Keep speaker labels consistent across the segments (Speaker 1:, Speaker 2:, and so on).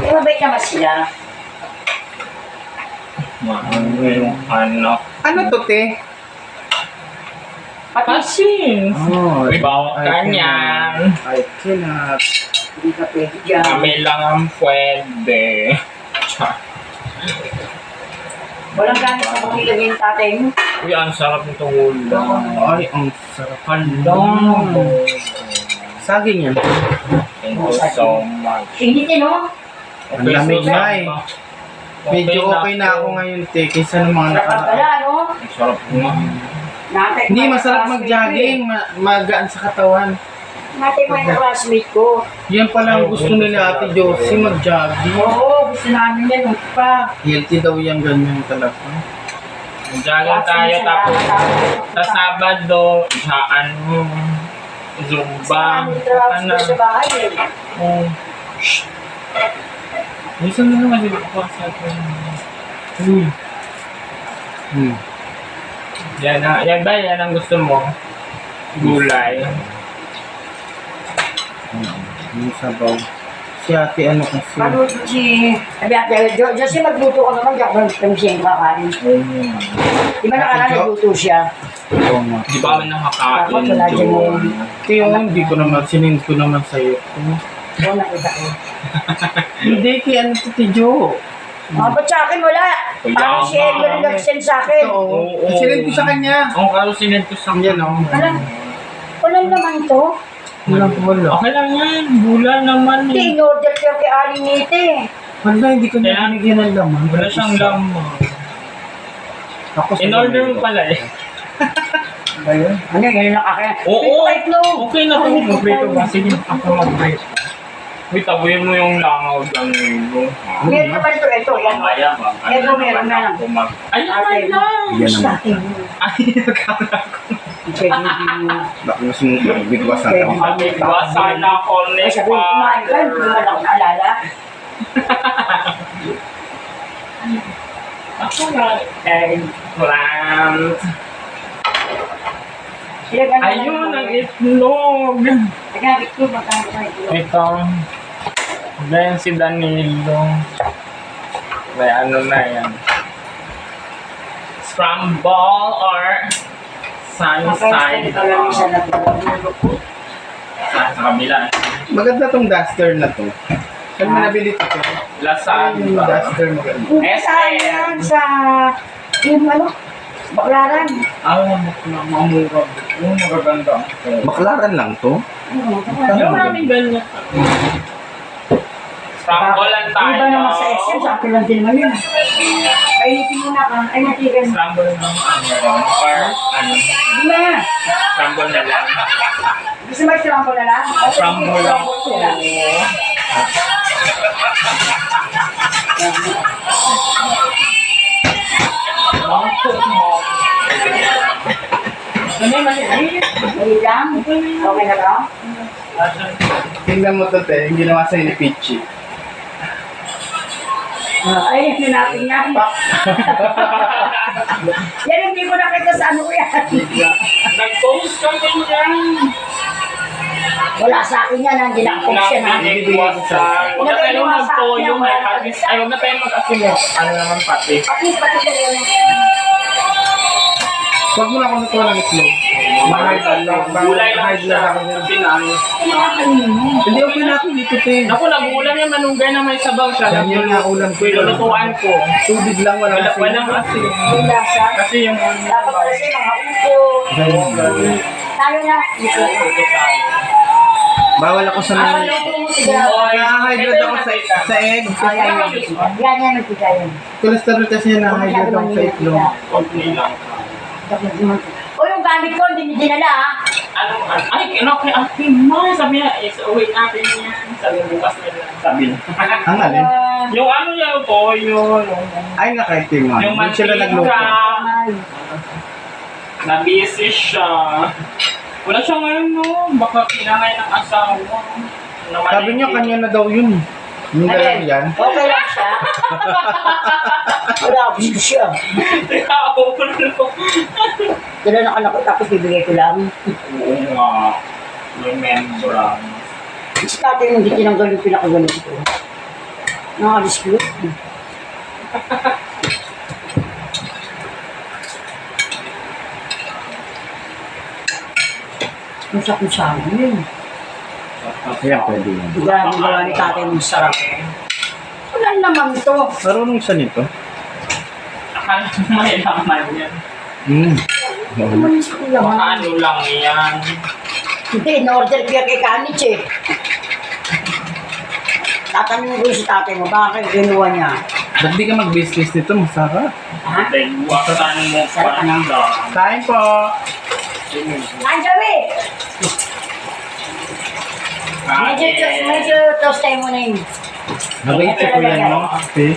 Speaker 1: mabait naman sila.
Speaker 2: Ano yung anak?
Speaker 3: Ano to, te?
Speaker 2: Patis.
Speaker 3: Oh,
Speaker 2: Uy, bawat ka niyan.
Speaker 3: I cannot.
Speaker 1: Hindi ka pwede dyan.
Speaker 2: Kami lang ang pwede.
Speaker 1: Walang gamit sa pagkilagay ng tatay mo.
Speaker 2: Uy, ang sarap nitong ulam.
Speaker 3: Ay, ang sarap.
Speaker 2: Hala.
Speaker 3: Saging yan.
Speaker 2: Thank you so much.
Speaker 1: Initin, no?
Speaker 3: Ang lamig na eh. Medyo okay na ako ngayon, te. Kaysa ng mga
Speaker 1: Sarap pala, no?
Speaker 2: Ang sarap nga.
Speaker 1: Natay
Speaker 3: Hindi, masarap mag-jogging. Magaan sa katawan.
Speaker 1: Natay mo yung classmate ko.
Speaker 3: Yan pala ang gusto nila Ate Josie, mag-jogging.
Speaker 1: Oo, gusto namin yan. Huwag pa.
Speaker 3: Healthy daw yan, ganyan talaga.
Speaker 2: Jogging tayo tapos sa Sabado, sa ano, Zumba.
Speaker 1: Ano? Sa bahay, eh.
Speaker 2: Oh. Shh. Minsan na naman dito ko sa atin. Uy. Yan ba? Yan ang gusto mo? Gulay.
Speaker 3: Yung sabaw. Si Ate ano kasi.
Speaker 1: Ano si... Sabi ate, Josie, magluto ka naman. Diyak mo kami siya yung kakain. Di ba nakaraan nagluto siya?
Speaker 3: Oo nga.
Speaker 2: Di ba kami nakakain
Speaker 1: Tapos wala dyan
Speaker 2: doon?
Speaker 3: Ate, yung hindi ko naman, sinind ko naman sa'yo.
Speaker 1: Oo, nakita ko.
Speaker 3: Hindi, kaya ano to, Tijo?
Speaker 1: Ba't sa akin wala? Parang si Edgar yung nag-send sa akin.
Speaker 3: Oo. Sinind ko sa kanya.
Speaker 2: Oo, karo sinend ko sa
Speaker 3: Yan, oh.
Speaker 1: Walang naman to.
Speaker 3: Wala.
Speaker 2: Okay lang yan. Gula naman
Speaker 1: Hindi,
Speaker 2: eh.
Speaker 1: in-order ko yung kay Aling Nite.
Speaker 3: Wala, hindi ko na binigyan ng laman.
Speaker 2: Wala siyang lamang.
Speaker 3: Ako sa
Speaker 2: In-order mo
Speaker 3: laman.
Speaker 2: pala eh.
Speaker 3: Ba yun?
Speaker 1: Ano, yun yung akin.
Speaker 2: Oo.
Speaker 1: Wait, no.
Speaker 2: Okay na to. Mag-prito ba? Sige, ako mag-prito. Wait, tabuhin mo yung langaw dyan mo.
Speaker 1: Meron naman ito, yan.
Speaker 2: Mamaya ba?
Speaker 1: Ito, meron na lang.
Speaker 2: Ay,
Speaker 1: Ate,
Speaker 2: lang!
Speaker 3: Yan naman.
Speaker 1: Ate,
Speaker 2: Ay, nakala ko.
Speaker 1: pwede hindi mo.
Speaker 3: Baka mas bigwas na ako.
Speaker 2: Sabi ko, sana
Speaker 1: Ay,
Speaker 2: connect
Speaker 1: sabi ko, kumain ka, hindi mo lang naalala.
Speaker 2: Ako na. Eggplant. Ayun, ang itlog.
Speaker 1: Nagagit ko, magkano ka ito.
Speaker 2: Ito. Then si Danilo. May ano na yan. Scramble or sunshine.
Speaker 1: Nakailan ka lang siya na
Speaker 2: Sa kabila.
Speaker 3: Maganda tong duster na to. Saan mo nabili ito? Yung
Speaker 2: Lasagna.
Speaker 3: duster maganda.
Speaker 1: Saan yan sa... Yung ano? Baklaran.
Speaker 2: Mamura. Yung magaganda.
Speaker 3: Baklaran lang to?
Speaker 2: Yung maraming ganyan. Scramble lang tayo.
Speaker 1: Iba naman sa SM, sa akin lang din naman yun. Kainitin mo na ka. Ay, natigan.
Speaker 2: Scramble ng or ano.
Speaker 1: Hindi na.
Speaker 2: Scramble na lang.
Speaker 1: Gusto mo i-scramble na lang?
Speaker 2: Scramble lang po.
Speaker 1: Wait lang. Okay na ba?
Speaker 3: Tingnan mo to, te. Yung ginawa sa'yo ni Pichi.
Speaker 1: Ay, hinapin niya. Yan, hindi ko nakita sa ano ko yan.
Speaker 2: Nag-post ka din yan.
Speaker 1: Wala sa akin yan, hindi na-post yan. ha?
Speaker 2: Huwag na tayo mag-toyo, may patis. Ay, huwag na tayo mag-asinet. Ano naman pati?
Speaker 1: At least, pati ka rin.
Speaker 3: Huwag mo na akong natuwa ng itlog.
Speaker 2: Gulay lang siya. Pinangis.
Speaker 3: Hindi, okay na ako dito, te.
Speaker 2: Naku, nag-ulam yung manunggay na may sabaw siya.
Speaker 3: Yan yung ulam ko.
Speaker 2: Lulutuan ko.
Speaker 3: Tubig lang, walang asin.
Speaker 2: Walang asin.
Speaker 1: Yung lasa.
Speaker 2: Kasi yung
Speaker 1: Dapat pala siya, mga upo. Tayo na.
Speaker 3: Bawal ako sa
Speaker 1: Ah,
Speaker 3: mga...
Speaker 1: luto mo siya.
Speaker 3: Na-hydrate ako sa egg.
Speaker 1: Yan, yan, nagpigay yan.
Speaker 3: Cholesterol kasi na-hydrate ako sa itlog.
Speaker 2: konti lang.
Speaker 1: O yung gamit ko, hindi dinala ha.
Speaker 2: Ay, ano kay Ate Ma? Sabi niya, uwi natin yan. Sabi bukas na lang. Sabi niya.
Speaker 3: Ang alin?
Speaker 2: Yung ano niya po, yung
Speaker 3: Ay, nakaitim nga.
Speaker 2: yung
Speaker 3: Doon sila nagluto.
Speaker 2: mantika. Na-busy siya. Wala siya ngayon, no? Baka kinangay ng asawa.
Speaker 3: Sabi niya, kanya na daw yun. Yung dalang yan.
Speaker 1: Okay lang siya. Wala ako siya. Dala na anak ko, tapos bibigay ko lang.
Speaker 2: Oo nga. Remembrance.
Speaker 1: Si tatay hindi tinanggal yung pinakagaling ko. Nakadispute. Kung sa yun.
Speaker 3: Ayan, pwede yan.
Speaker 1: Grabe gawa ni tatay mong sarap. Wala naman to.
Speaker 3: Marunong siya nito.
Speaker 2: Akala ko may laman yan.
Speaker 1: Ano sa kuya mo?
Speaker 2: Baka ano lang yan.
Speaker 1: Hindi, in-order ko yan kay Kanich eh. Tatanungin ko si tatay mo, bakit ginawa niya?
Speaker 3: Ba't di ka mag-business nito? Masarap.
Speaker 1: Ha?
Speaker 2: Then, wakasan mo pa lang.
Speaker 3: Kain po.
Speaker 1: Kain sabi! Medyo toast tayo muna yun.
Speaker 3: Mabait si kuya, no? Okay.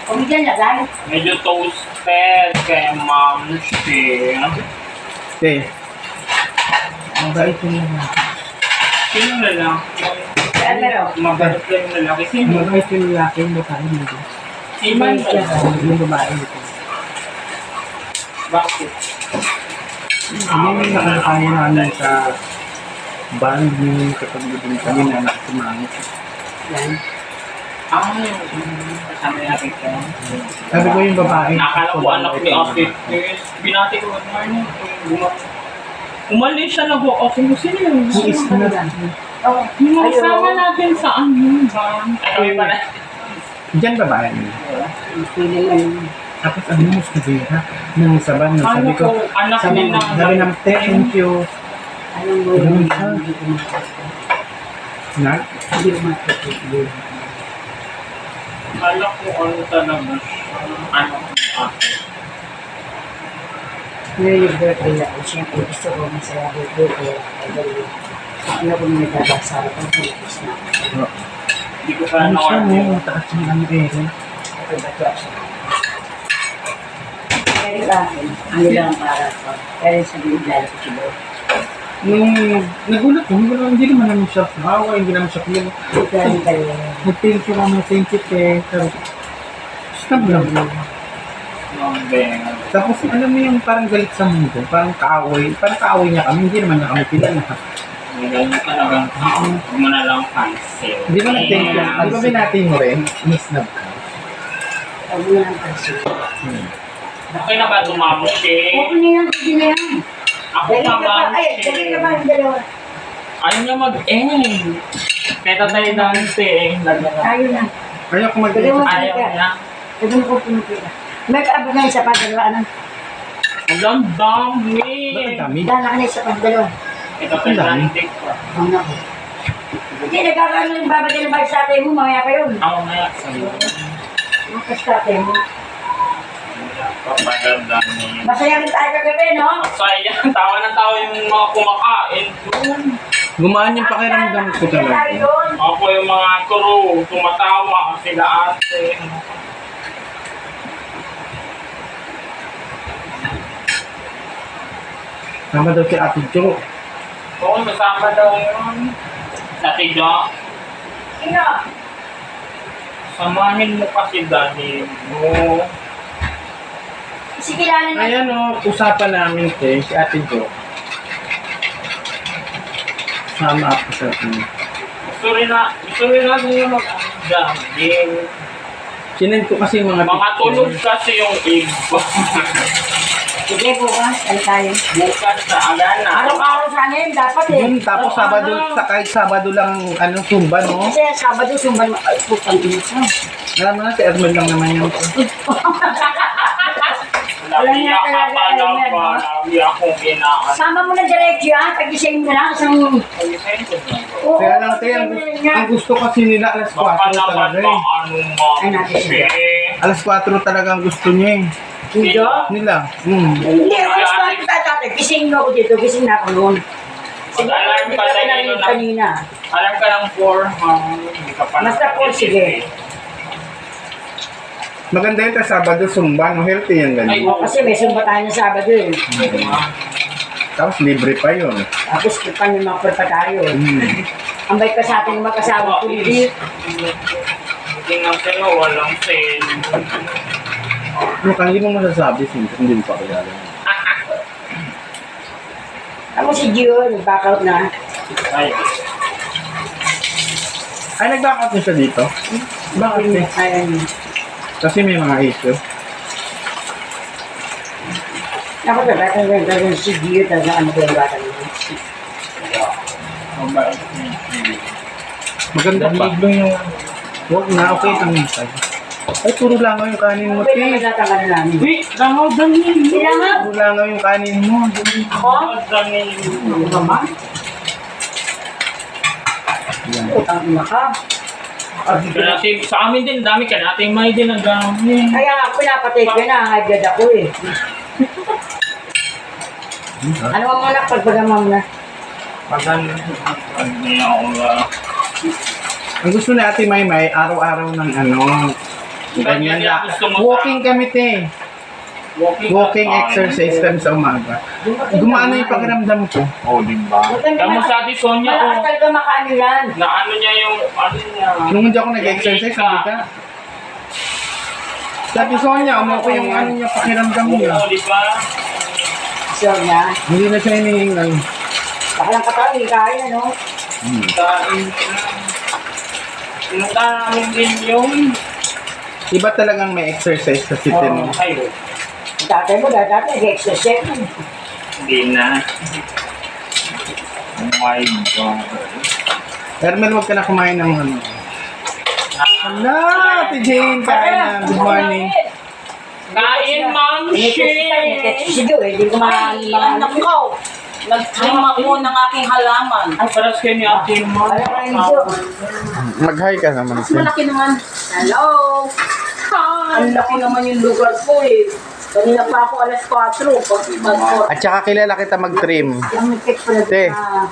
Speaker 1: Kumigyan na lang.
Speaker 2: Medyo toasted kay Ma'am Shi.
Speaker 3: Okay. Mabait yung lalaki.
Speaker 2: Sino na lang?
Speaker 1: Saan meron?
Speaker 2: Mabait lang yung lalaki. Sino?
Speaker 3: Mabait yung lalaki, yung babae dito.
Speaker 2: Si Man na lang.
Speaker 3: Yung babae dito.
Speaker 2: Bakit?
Speaker 3: Hindi yung nakakaya namin sa band yung kapag din kami na nakasumangit.
Speaker 1: Yan.
Speaker 2: Kasama natin ka.
Speaker 3: Sabi ko yung babae.
Speaker 2: Nakala ko anak ni Ate. Binati ko good morning. Umalis siya nag-o-offing ko. Sino yun?
Speaker 3: Who is na?
Speaker 1: Oh,
Speaker 2: Yung kasama natin sa ano ba? Ay, pala.
Speaker 3: Diyan babae.
Speaker 1: feeling ano.
Speaker 3: Tapos ano mo sa nang saban na sabi ko.
Speaker 2: Anak
Speaker 3: Sabi
Speaker 2: niya
Speaker 3: sabi ng thank you.
Speaker 1: Anong mo
Speaker 3: Ganun
Speaker 1: yun?
Speaker 3: siya.
Speaker 1: Hindi ko makakita.
Speaker 3: Na?
Speaker 1: Hindi ko makakita.
Speaker 2: Kala ko ano talaga siya. Ano ate.
Speaker 1: Ngayon yung birthday ako, siyempre gusto ko masaya birthday. Ano ko may babasara ko, Philippines na.
Speaker 2: Hindi ko pa
Speaker 3: Ano siya
Speaker 2: ano.
Speaker 3: mo? Mataas yung ano eh.
Speaker 1: Ako ba ito siya? Pero sa akin, ano lang para ko. Pero sabihin dahil ko siya.
Speaker 3: Nung nagulat ko, hindi naman namin siya maawa, hindi naman siya clear.
Speaker 1: Ikaw kayo.
Speaker 3: Nag-thank you kami, thank you te. Stop lang. Tapos alam mo yung parang galit sa mundo, parang kaaway niya kami, hindi naman niya kami kilala.
Speaker 2: Ganyan talagang huwag mo na lang cancel.
Speaker 3: Hindi ba nag-thank you? Di ba binati mo rin? Misnab ka.
Speaker 1: Huwag mo lang kasi.
Speaker 2: Okay na ba tumamo siya?
Speaker 1: Okay na yan, hindi na yan.
Speaker 2: Ako
Speaker 1: Dali ka
Speaker 2: naman
Speaker 1: pa, ay, dali ka pa yung dalawa.
Speaker 2: ayaw niya mag-end. Kaya tayo dante eh.
Speaker 1: Ayaw na.
Speaker 3: Kaya kung mag
Speaker 1: Dalawa.
Speaker 2: Ayaw niya.
Speaker 1: Ito mo ko pinipila. May kaabot na isa pa, dalawa ano.
Speaker 2: Ang dami.
Speaker 3: Bakit dami?
Speaker 1: Dala ka na isa pa, dalawa.
Speaker 2: Ito tayo dante ko.
Speaker 1: Ang nako. Hindi, nagkakaano yung babagay ng bag sa atin mo, mamaya pa yun.
Speaker 2: Ako na yan. Sa'yo.
Speaker 1: Ang kastate mo.
Speaker 2: Papaganda niya.
Speaker 1: Masaya rin tayo kagabi, no?
Speaker 2: Saya, tawa ng tawa yung mga kumakain doon.
Speaker 3: Gumaan yung pakiramdam ko
Speaker 1: Masaya tayo
Speaker 3: talaga.
Speaker 1: doon.
Speaker 2: Ako yung mga crew, tumatawa sila ate.
Speaker 3: Tama daw si Ate Jo.
Speaker 2: Oo, masama daw yun. Dati Jo,
Speaker 1: Sino?
Speaker 2: samahin mo kasi dahil mo.
Speaker 1: Si kilala na.
Speaker 3: Ayan o, usapan namin te, si Ate Jo. Sama ako sa atin.
Speaker 2: Gusto rin natin yung mag-jogging.
Speaker 3: Sinend ko kasi yung mga
Speaker 2: Mga tulog kasi yung iba.
Speaker 1: Sige, bukas. Ano tayo?
Speaker 2: Bukas sa agana.
Speaker 1: Araw-araw sana yun, dapat eh.
Speaker 3: Yun, tapos Sabado, kahit Sabado lang, Sumba, no?
Speaker 1: Kasi Sabado, sumban mo. Ay, putang ina.
Speaker 3: Alam mo na, si Ermel lang naman yun.
Speaker 2: Lagi ka pa lang ba? Lagi akong ginaan.
Speaker 1: Sama mo na diretso ha, pag-ising mo na. Isang... Oo,
Speaker 3: Kaya lang, te, ang gusto kasi nila alas 4
Speaker 2: Baka naman
Speaker 3: talaga
Speaker 2: ba
Speaker 3: eh.
Speaker 2: ano mo?
Speaker 1: Ay, natin siya.
Speaker 3: Alas 4 talaga ang gusto niya eh.
Speaker 1: Hindi.
Speaker 3: Nila.
Speaker 1: Hindi, oras pa kita tatay. Gising mo ako dito, gising na ako noon. Siguro,
Speaker 2: Mag-alarm
Speaker 1: hindi
Speaker 2: ka
Speaker 1: ka
Speaker 2: na
Speaker 1: rin
Speaker 2: yun
Speaker 1: narinig
Speaker 2: na.
Speaker 1: kanina.
Speaker 2: Alam ka ng 4, hindi ka pa
Speaker 1: Basta 4, sige.
Speaker 3: Maganda yun sa Sabado, Sumba, no? Healthy yan
Speaker 2: Ay,
Speaker 3: ganyan.
Speaker 1: Kasi may sumba tayo ng Sabado eh.
Speaker 3: Tapos libre pa yun.
Speaker 1: Tapos pan yung mga purpa tayo. Ang bait ka sa ating magkasama ko. Hindi.
Speaker 2: Tingnan sa'yo, walang sale.
Speaker 3: Ano kang hindi mo masasabi, hindi mo pa kaya.
Speaker 1: Ako si Gio, nag-back out na.
Speaker 2: Ay,
Speaker 3: Ay, nag-back out na siya dito? Bakit eh?
Speaker 1: Ayun.
Speaker 3: Kasi may mga issue.
Speaker 1: Ako talaga si Gio talaga ano ko yung bata niya.
Speaker 3: Maganda pa.
Speaker 2: Liglo yung...
Speaker 3: Huwag na, okay lang yung tayo. Ay, puro langaw yung kanin mo,
Speaker 1: Okay naman
Speaker 3: te.
Speaker 1: natanggal na namin.
Speaker 2: Wait, langaw dami.
Speaker 1: Sila nga.
Speaker 3: Puro langaw yung kanin mo.
Speaker 1: Ako?
Speaker 2: Dami.
Speaker 1: Ano naman? Utang ina ka.
Speaker 2: Kanati, sa amin din, dami ka natin may din ang dami.
Speaker 1: Kaya nga ako pinapatay ko na, hagad ako eh. Ano ang mga pagpagamam na?
Speaker 2: Pagan.
Speaker 3: Ang gusto ni Ate Maymay, araw-araw ng ano, ganyan lang. Walking kami, te. Walking exercise kami sa umaga. Gumano yung pakiramdam ko.
Speaker 2: Oh, di ba? Kamu sa Ate Sonia,
Speaker 1: Malakas
Speaker 2: oh.
Speaker 1: talaga makaano yan.
Speaker 2: Na ano niya yung, ano niya.
Speaker 3: Nung hindi ako nag-exercise, sabi ka. Sabi Sonia, umuko yung ano niya, pakiramdam niya.
Speaker 2: Oo, di ba?
Speaker 1: So niya,
Speaker 3: Hindi na siya hinihingal.
Speaker 1: baka lang katawan, kain ano.
Speaker 2: Kain ka. Pinunta namin din yung...
Speaker 3: Iba talagang may exercise sa city mo.
Speaker 2: Kayo.
Speaker 1: Tatay mo dati nag-exercise.
Speaker 2: Hindi na. Oh my God.
Speaker 3: Hermel, huwag ka na kumain ng ano. Hala, Ate Jane, kain na. Good morning.
Speaker 2: Kain, Ma'am Shane!
Speaker 1: Si Gio eh, hindi ko
Speaker 4: Ay, anak ko. Nag-trim ako ng aking halaman.
Speaker 2: Ay, paras kayo ni Ate Ma'am.
Speaker 1: Alam ko yung Gio.
Speaker 3: Mag-hi ka naman,
Speaker 4: Mas
Speaker 3: sir.
Speaker 4: malaki naman. Hello! Ang laki naman yung lugar ko eh. Kanina pa ako alas 4. Pag
Speaker 3: At saka kilala kita mag-trim.
Speaker 1: Ang text pala
Speaker 3: Te.
Speaker 1: na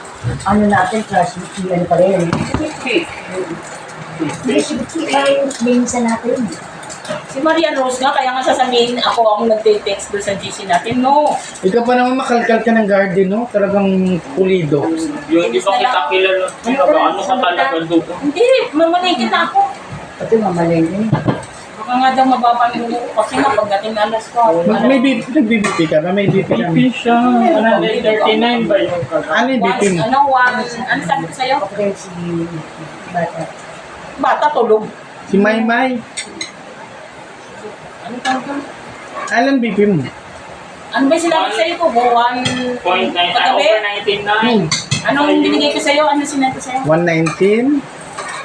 Speaker 1: ano natin, classmate, ano pa rin. Hindi, si minsan natin.
Speaker 4: si Maria Rose nga, kaya nga sasabihin ako ang nagte-text doon sa GC natin. No.
Speaker 3: Ikaw pa naman makalkal ka ng garden, no? Talagang pulido.
Speaker 2: Yung hindi pa kita kilala. Ano ka talaga doon?
Speaker 4: Hindi, mamalingkin na ako.
Speaker 1: Pati mamalengke.
Speaker 4: Baka nga daw mababang ko kasi nga pagdating na alas 4.
Speaker 3: May BP, nag-BP ka ba? May BP ka.
Speaker 2: BP siya. 139 ba yung
Speaker 3: Ano yung BP mo?
Speaker 4: Ano sabi ko sa'yo?
Speaker 1: Pati si Bata.
Speaker 4: Bata tulog.
Speaker 3: Si Maymay.
Speaker 4: Ano tawag ko?
Speaker 3: Alam BP mo?
Speaker 4: Ano ba yung sinabi sa'yo ko? 1
Speaker 2: .9
Speaker 4: Paggabi?
Speaker 2: over 99.
Speaker 4: Anong binigay ko sa'yo? Ano sinabi ko sa'yo?
Speaker 3: 119?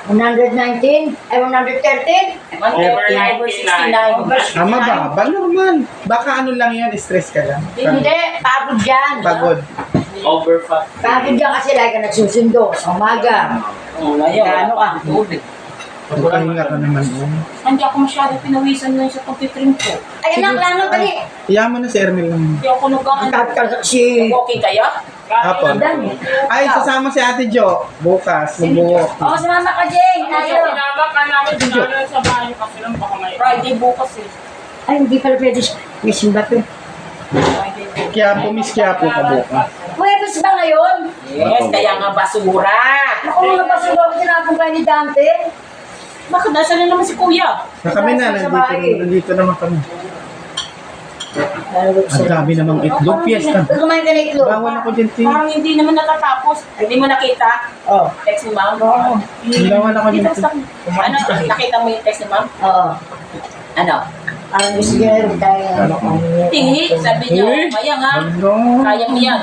Speaker 1: 119? Ay, 113?
Speaker 4: 130
Speaker 2: Over
Speaker 4: over 69.
Speaker 3: Tama ba? Ba naman. Baka ano lang yan, stress ka lang.
Speaker 1: Hindi, pagod yan.
Speaker 3: Pagod.
Speaker 2: Over 5.
Speaker 1: Pagod yan kasi lagi ka nagsusundo sa umaga.
Speaker 4: Oh, ngayon.
Speaker 1: Ano ka?
Speaker 4: Tubig.
Speaker 3: Magpahinga ka naman.
Speaker 4: Hindi ako masyado pinawisan na sa pagtitrim ko.
Speaker 1: Ay, anak, lalo ka ni.
Speaker 3: Iyaman na si Ermel lang.
Speaker 4: Hindi ako
Speaker 1: Ang
Speaker 4: nag-ano.
Speaker 1: tagal si...
Speaker 4: Okay kaya?
Speaker 3: Hapon.
Speaker 1: Dami.
Speaker 3: Ay, sasama si Ate Jo. Bukas, magbuwok.
Speaker 1: Oo, si Mama ka, Jane. Tayo.
Speaker 2: Sinama ka namin dinala sa bahay kasi lang baka may...
Speaker 4: Friday bukas eh.
Speaker 1: Ay, hindi pala pwede siya. May simba to.
Speaker 4: Friday bukas.
Speaker 3: Kiapo, Miss Kiapo ka bukas.
Speaker 1: Huwebes ba ngayon?
Speaker 4: Yes, kaya nga basura.
Speaker 1: Ako mga pasulo ko sinapong kayo ni Dante.
Speaker 4: Bakit nasa na naman si Kuya?
Speaker 3: Na kami na, nandito naman kami. Ang dami namang itlog, piyesta.
Speaker 1: Kumain ka na itlog.
Speaker 3: Bawal ako dyan, Ting.
Speaker 4: Parang hindi naman natatapos. Hindi mo nakita?
Speaker 1: Oo.
Speaker 4: Text ni Ma'am?
Speaker 1: Oo.
Speaker 3: Bawal ako dyan,
Speaker 4: Dito
Speaker 3: Ting.
Speaker 4: sa... Ano? Nakita mo yung text ni Ma'am?
Speaker 1: Oo.
Speaker 4: Ano?
Speaker 1: Ang gusto niya rin tayo.
Speaker 4: Tingi, sabi niya,
Speaker 3: Eh?
Speaker 4: kaya nga.
Speaker 3: Ano?
Speaker 4: Kaya mo yan.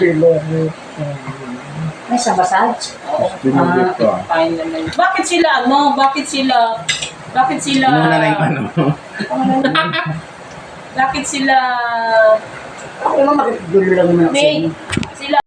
Speaker 1: May sa massage.
Speaker 4: Oo.
Speaker 3: Binugit ko.
Speaker 4: Fine naman. Bakit sila, ano? Bakit sila...
Speaker 3: Ano na lang ano?
Speaker 4: Bakit sila...
Speaker 1: Ako naman makikigulo lang naman ako sa
Speaker 4: May,
Speaker 1: inyo.